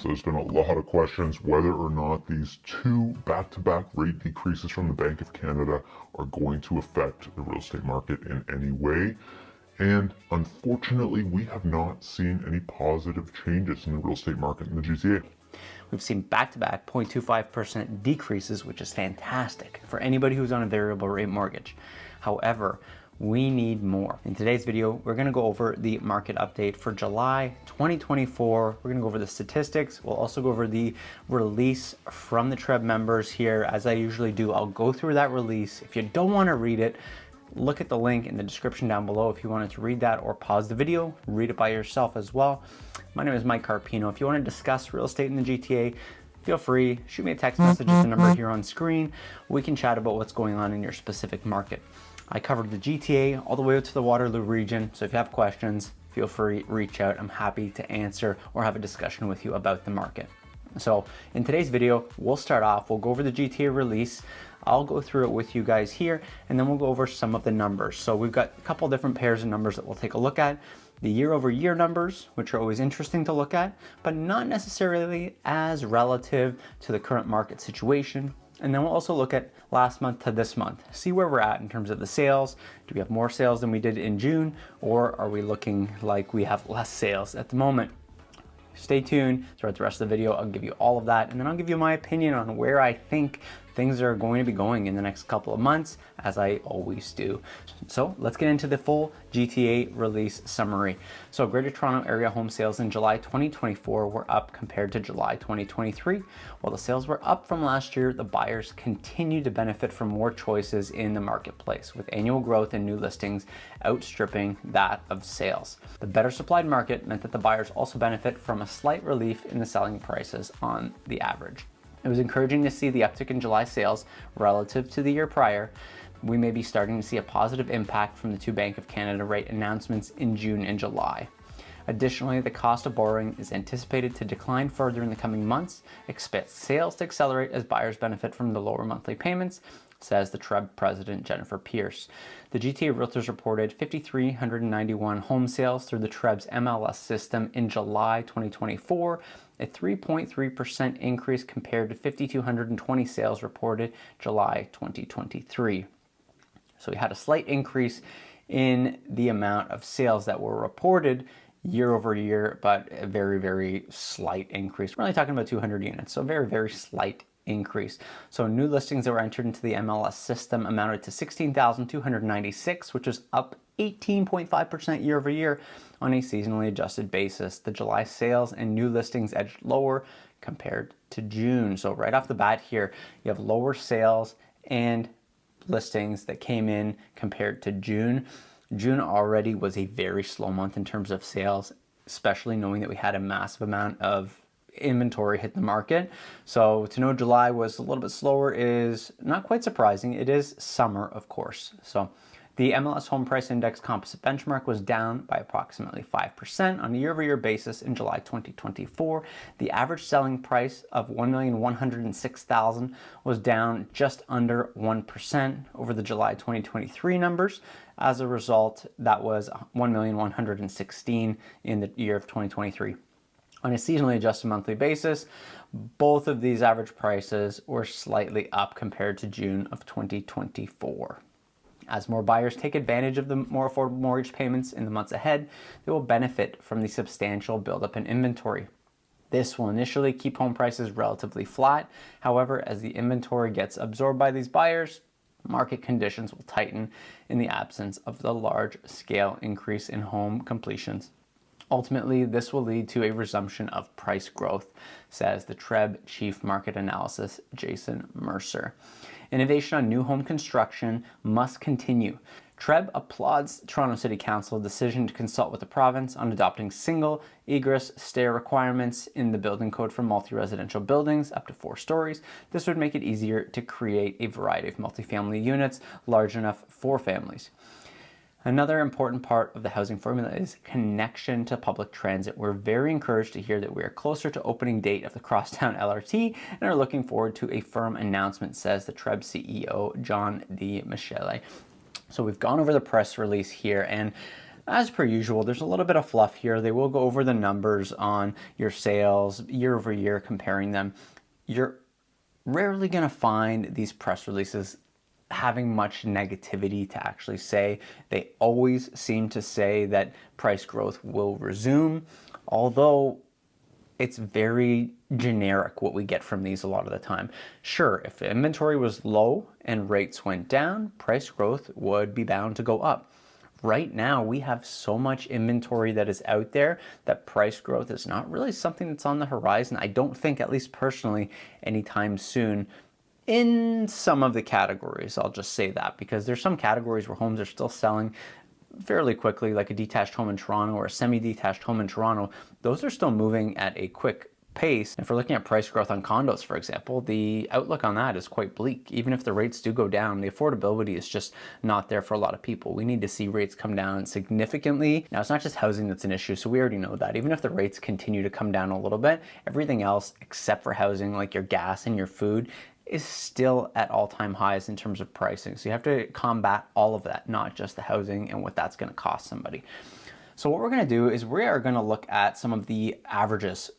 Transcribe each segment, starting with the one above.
So there's been a lot of questions whether or not these two back-to-back rate decreases from the Bank of Canada are going to affect the real estate market in any way. And unfortunately, we have not seen any positive changes in the real estate market in the GTA. We've seen back-to-back 0.25% decreases, which is fantastic for anybody who's on a variable rate mortgage. However, we need more. In today's video, we're gonna go over the market update for July 2024. We're gonna go over the statistics. We'll also go over the release from the TREB members here. As I usually do, I'll go through that release. If you don't wanna read it, look at the link in the description down below if you wanted to read that, or pause the video, read it by yourself as well. My name is Mike Carpino. If you wanna discuss real estate in the GTA, feel free, shoot me a text message at the number here on screen. We can chat about what's going on in your specific market. I covered the GTA all the way up to the Waterloo region, so if you have questions, feel free, reach out. I'm happy to answer or have a discussion with you about the market. So in today's video, we'll start off, we'll go over the GTA release. I'll go through it with you guys here, and then we'll go over some of the numbers. So we've got a couple different pairs of numbers that we'll take a look at. The year-over-year numbers, which are always interesting to look at, but not necessarily as relative to the current market situation. And then we'll also look at last month to this month, see where we're at in terms of the sales. Do we have more sales than we did in June, or are we looking like we have less sales at the moment? Stay tuned throughout the rest of the video. I'll give you all of that, and then I'll give you my opinion on where I think things are going to be going in the next couple of months, as I always do. So let's get into the full GTA release summary. So Greater Toronto Area home sales in July 2024 were up compared to July 2023. While the sales were up from last year, the buyers continue to benefit from more choices in the marketplace, with annual growth in new listings outstripping that of sales. The better supplied market meant that the buyers also benefit from a slight relief in the selling prices on the average. It was encouraging to see the uptick in July sales relative to the year prior. We may be starting to see a positive impact from the two Bank of Canada rate announcements in June and July. Additionally, the cost of borrowing is anticipated to decline further in the coming months. Expect sales to accelerate as buyers benefit from the lower monthly payments, says the TREB president, Jennifer Pierce. The GTA Realtors reported 5,391 home sales through the TREB's MLS system in July 2024, a 3.3% increase compared to 5,220 sales reported July 2023. So we had a slight increase in the amount of sales that were reported year over year, but a very, very slight increase. We're only talking about 200 units, so very, very slight increase. So new listings that were entered into the MLS system amounted to 16,296, which was up 18.5% year over year on a seasonally adjusted basis. The July sales and new listings edged lower compared to June. So right off the bat here, you have lower sales and listings that came in compared to June. June already was a very slow month in terms of sales, especially knowing that we had a massive amount of inventory hit the market. So to know July was a little bit slower is not quite surprising. It is summer, of course. So the MLS Home Price Index composite benchmark was down by approximately 5% on a year-over-year basis in July 2024. The average selling price of $1,106,000 was down just under 1% over the July 2023 numbers. As a result, that was $1,116,000 in the year of 2023. On a seasonally adjusted monthly basis, both of these average prices were slightly up compared to June of 2024. As more buyers take advantage of the more affordable mortgage payments in the months ahead, they will benefit from the substantial buildup in inventory. This will initially keep home prices relatively flat. However, as the inventory gets absorbed by these buyers, market conditions will tighten in the absence of the large-scale increase in home completions. Ultimately, this will lead to a resumption of price growth, says the TREB Chief Market Analysis, Jason Mercer. Innovation on new home construction must continue. TREB applauds Toronto City Council's decision to consult with the province on adopting single egress stair requirements in the building code for multi-residential buildings up to 4 stories. This would make it easier to create a variety of multifamily units large enough for families. Another important part of the housing formula is connection to public transit. We're very encouraged to hear that we are closer to opening date of the Crosstown LRT and are looking forward to a firm announcement, says the TREB CEO, John D. Michele. So we've gone over the press release here, and As per usual, there's a little bit of fluff here. They will go over the numbers on your sales year over year, comparing them. You're rarely going to find these press releases having much negativity to actually say. They always seem to say that price growth will resume, although it's very generic what we get from these a lot of the time. Sure, if inventory was low and rates went down, price growth would be bound to go up. Right now, we have so much inventory that is out there that price growth is not really something that's on the horizon. I don't think, at least personally, anytime soon in some of the categories. I'll just say that, because there's some categories where homes are still selling fairly quickly, like a detached home in Toronto or a semi-detached home in Toronto. Those are still moving at a quick pace. If we're looking at price growth on condos, for example, the outlook on that is quite bleak. Even if the rates do go down, the affordability is just not there for a lot of people. We need to see rates come down significantly. Now, it's not just housing that's an issue, so we already know that. Even if the rates continue to come down a little bit, everything else except for housing, like your gas and your food, is still at all-time highs in terms of pricing. So you have to combat all of that, not just the housing and what that's going to cost somebody. So what we're going to do is we are going to look at some of the averages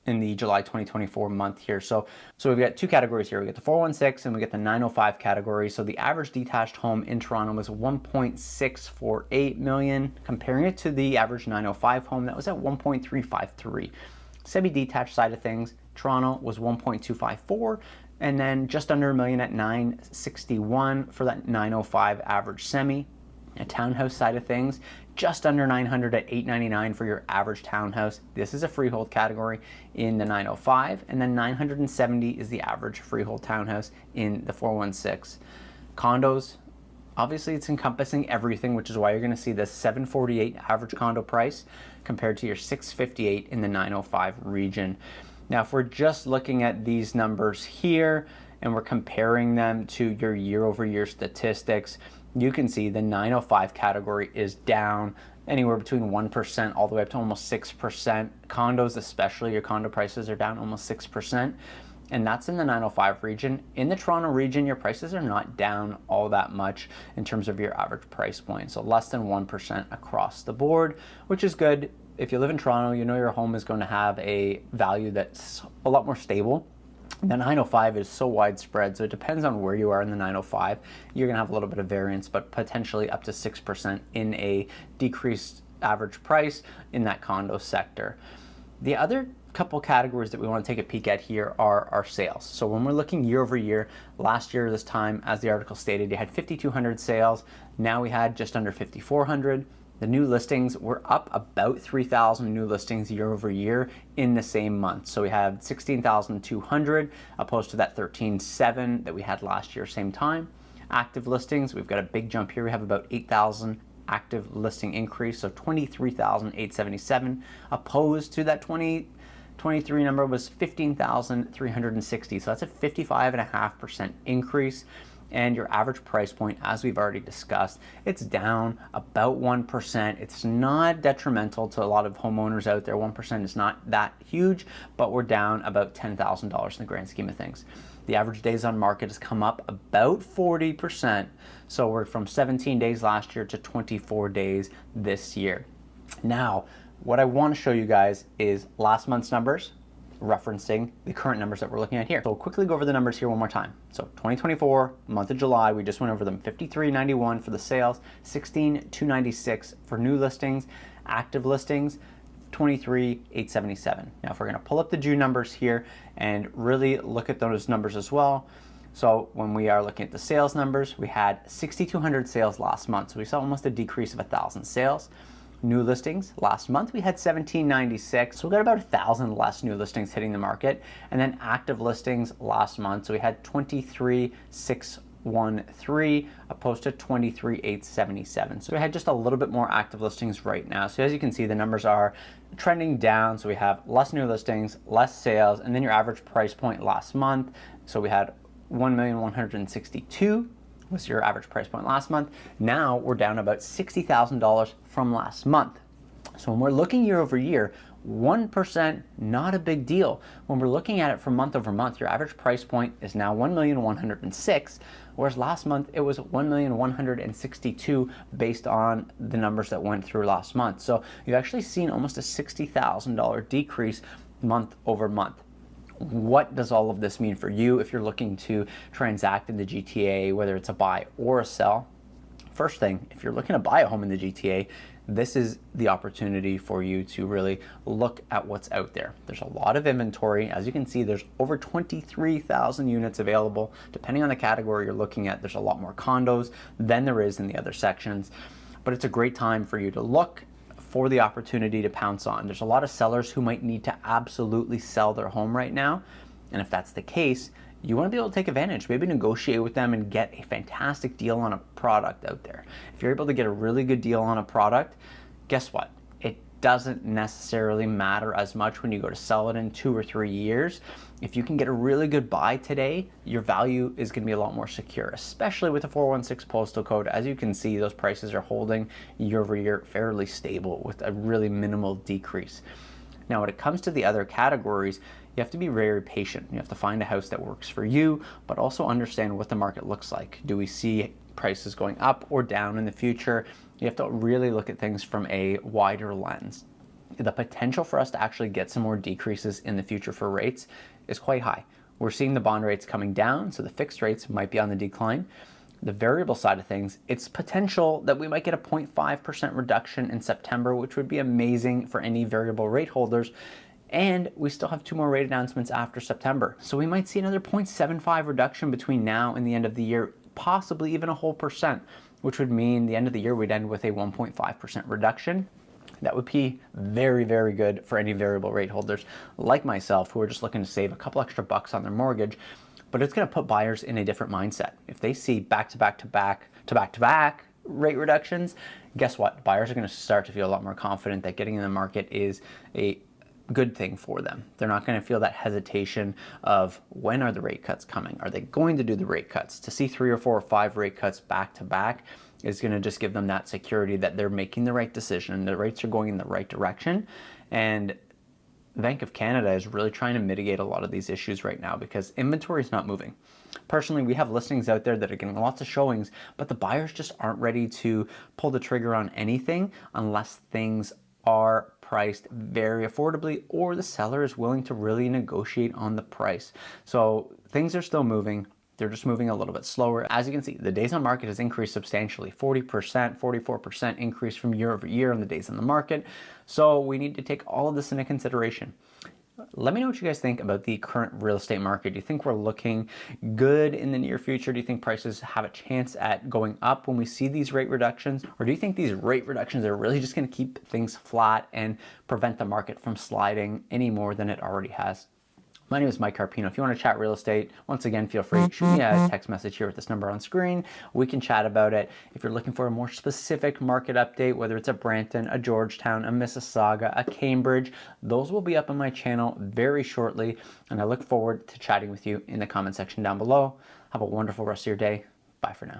in the July 2024 month here. So we've got two categories here. We get the 416 and we get the 905 category. So the average detached home in Toronto was 1.648 million, comparing it to the average 905 home that was at 1.353. Semi-detached side of things, Toronto was 1.254, and then just under a million at 961 for that 905 average semi. A townhouse side of things, just under 900 at 899 for your average townhouse. This is a freehold category in the 905, and then 970 is the average freehold townhouse in the 416. Condos, obviously it's encompassing everything, which is why you're going to see this 748 average condo price compared to your 658 in the 905 region. Now, if we're just looking at these numbers here and we're comparing them to your year-over-year statistics, you can see the 905 category is down anywhere between 1% all the way up to almost 6%. Condos, especially, your condo prices are down almost 6. And that's in the 905 region. In the Toronto region, your prices are not down all that much in terms of your average price point. So less than 1% across the board, which is good. If you live in Toronto, you know your home is going to have a value that's a lot more stable. The 905 is so widespread, so it depends on where you are in the 905. You're going to have a little bit of variance, but potentially up to 6% in a decreased average price in that condo sector. The other couple categories that we want to take a peek at here are our sales. So when we're looking year over year, last year this time, as the article stated, you had 5,200 sales. Now we had just under 5,400. The new listings were up about 3,000 new listings year over year in the same month. So we had 16,200 opposed to that 13,700 that we had last year, same time. Active listings, we've got a big jump here. We have about 8,000 active listing increase, so 23,877 opposed to that 2023 number was 15,360. So that's a 55.5% increase. And your average price point, as we've already discussed, it's down about 1%. It's not detrimental to a lot of homeowners out there. 1% is not that huge, but we're down about $10,000 in the grand scheme of things. The average days on market has come up about 40%. So we're from 17 days last year to 24 days this year. Now, what I want to show you guys is last month's numbers, referencing the current numbers that we're looking at here. So we'll quickly go over the numbers here one more time. So 2024, month of July, we just went over them. 5391 for the sales, 16296 for new listings, active listings, 23,877. Now, if we're going to pull up the June numbers here and really look at those numbers as well. So when we are looking at the sales numbers, we had 6,200 sales last month. So we saw almost a decrease of 1,000 sales. New listings last month we had 1796, so we got about 1,000 less new listings hitting the market. And then active listings last month, so we had 23,613 opposed to 23,877. So we had just a little bit more active listings right now. So as you can see, the numbers are trending down. So we have less new listings, less sales, and then your average price point last month. So we had 1,162. was your average price point last month. Now we're down about $60,000 from last month. So when we're looking year over year, 1%, not a big deal. When we're looking at it from month over month, your average price point is now $1,106,000, whereas last month it was $1,162,000 based on the numbers that went through last month. So you've actually seen almost a $60,000 decrease month over month. What does all of this mean for you if you're looking to transact in the GTA, whether it's a buy or a sell? First thing, if you're looking to buy a home in the GTA, this is the opportunity for you to really look at what's out there. There's a lot of inventory. As you can see, there's over 23,000 units available. Depending on the category you're looking at, there's a lot more condos than there is in the other sections. But it's a great time for you to look for the opportunity to pounce on. There's a lot of sellers who might need to absolutely sell their home right now. And if that's the case, you want to be able to take advantage, maybe negotiate with them and get a fantastic deal on a product out there. If you're able to get a really good deal on a product, guess what? It doesn't necessarily matter as much when you go to sell it in 2 or 3 years. If you can get a really good buy today, your value is going to be a lot more secure, especially with the 416 postal code. As you can see, those prices are holding year over year fairly stable with a really minimal decrease. Now, when it comes to the other categories, you have to be very patient. You have to find a house that works for you, but also understand what the market looks like. Do we see prices going up or down in the future? You have to really look at things from a wider lens. The potential for us to actually get some more decreases in the future for rates is quite high. We're seeing the bond rates coming down, so the fixed rates might be on the decline. The variable side of things, it's potential that we might get a 0.5% reduction in September, which would be amazing for any variable rate holders. And we still have 2 more rate announcements after September. So we might see another 0.75 reduction between now and the end of the year, possibly even a whole percent, which would mean the end of the year we'd end with a 1.5% reduction. That would be very, very good for any variable rate holders like myself who are just looking to save a couple extra bucks on their mortgage. But it's going to put buyers in a different mindset. If they see back-to-back rate reductions, guess what? Buyers are going to start to feel a lot more confident that getting in the market is a good thing for them. They're not going to feel that hesitation of when are the rate cuts coming? Are they going to do the rate cuts? To see 3 or 4 or 5 rate cuts back to back is going to just give them that security that they're making the right decision. The rates are going in the right direction. And the Bank of Canada is really trying to mitigate a lot of these issues right now because inventory is not moving. Personally, we have listings out there that are getting lots of showings, but the buyers just aren't ready to pull the trigger on anything unless things are priced very affordably or the seller is willing to really negotiate on the price. So things are still moving. They're just moving a little bit slower. As you can see, the days on market has increased substantially, 40%, 44% increase from year over year on the days on the market. So we need to take all of this into consideration. Let me know what you guys think about the current real estate market. Do you think we're looking good in the near future? Do you think prices have a chance at going up when we see these rate reductions? Or do you think these rate reductions are really just going to keep things flat and prevent the market from sliding any more than it already has? My name is Mike Carpino. If you want to chat real estate, once again, feel free to shoot me a text message here with this number on screen. We can chat about it. If you're looking for a more specific market update, whether it's a Brampton, a Georgetown, a Mississauga, a Cambridge, those will be up on my channel very shortly. And I look forward to chatting with you in the comment section down below. Have a wonderful rest of your day. Bye for now.